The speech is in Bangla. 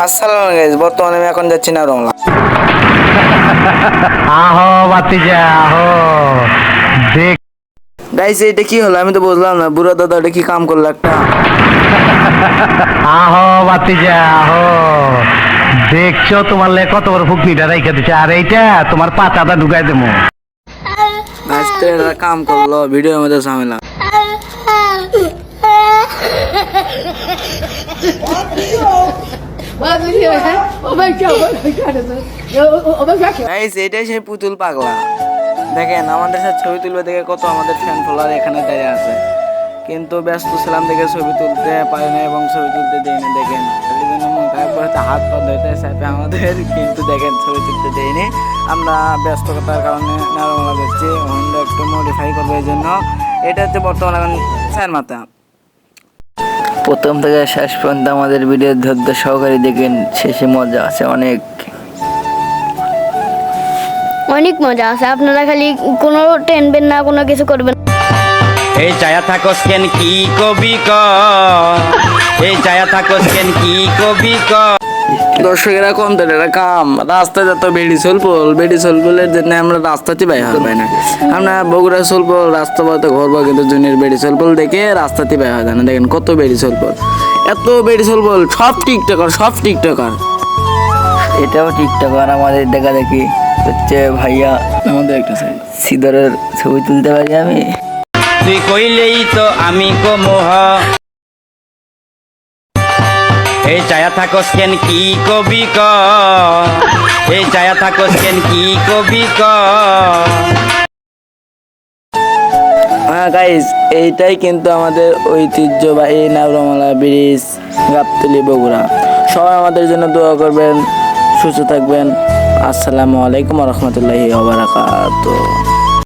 আসসালামু গাইস, বর্তমানে আমি এখন যাচ্ছি না রংলা। আহো বাতিজা আহো দেখ। গাইস এটা কি হলো আমি তো বুঝলাম না, বুড়া দাদা এটা কি কাম করলো একটা। আহো বাতিজা আহো দেখছো তোমার লে কত বড় ফুকনিটা রাইখা দিছে, আর এইটা তোমার পাতাটা ঢুকাই দেবো। গাইস তো এটা কাম করলো, ভিডিওর মধ্যে ঝামেলা। গাইস এটাই সেই পুতুল পাগলা। দেখেন আমাদের সাথে ছবি তুলবে দেখে কত আমাদের ফ্যান ফলোয়ার এখানে দাঁড়িয়ে আছে, কিন্তু ব্যস্ত ছিলাম দেখে ছবি তুলতে পারি না এবং ছবি তুলতে দেই না। দেখেন এই জন্য মন খারাপ করে হাত পা ধুইতে চাইবে আমাদের, কিন্তু দেখেন ছবি তুলতে দেয়নি। আমরা ব্যস্ততার কারণে নারমালা করছি, হোন্ডা একটু মডিফাই করবো এই জন্য। এটা হচ্ছে বর্তমানে এখন স্যার মাথা। প্রথম থেকে শেষ পর্যন্ত আমাদের ভিডিও ধৈর্য সহকারে দেখেন, শেষে মজা আছে অনেক। অনেক মজা আছে, আপনারা খালি কোনো টেনবেন না, কোনো কিছু করবেন না। এই চায়া থাকস কেন কি কবি ক, এই চায়া থাকস কেন কি কবি ক। দর্শকেরা কম তো এটা কাম, রাস্তায় যত বেড়ি সোলপোলের জন্য আমরা রাস্তাতে পাই না। আমরা বগুড়া সোলপোল রাস্তা পথে ঘুরবো, কিন্তু জুনিয়র বেড়ি সোলপোল দেখে রাস্তাতে পাই হয় না। দেখেন কত বেড়ি সোলপোল, এত বেড়ি সোলপোল, সব টিকটকার। এটাও টিকটকার। আমাদের দেখা দেখি হচ্ছে ভাইয়া, আমাদের একটা সিদরের ছবি তুলতে পারি আমি। তুই কইলেই তো আমি কমোহ, এই চায়া থাকস কেন কি কবি ক, এই চায়া থাকস কেন কি কবি ক। হ্যাঁ গাইস, এইটাই কিন্তু আমাদের ঐতিহ্যবাহী নাওরমালা ব্রিজ, গাবতলী, বগুড়া। সবাই আমাদের জন্য দোয়া করবেন, সুস্থ থাকবেন। আসসালামু আলাইকুম ওয়া রাহমাতুল্লাহি ওয়া বারাকাতুহু।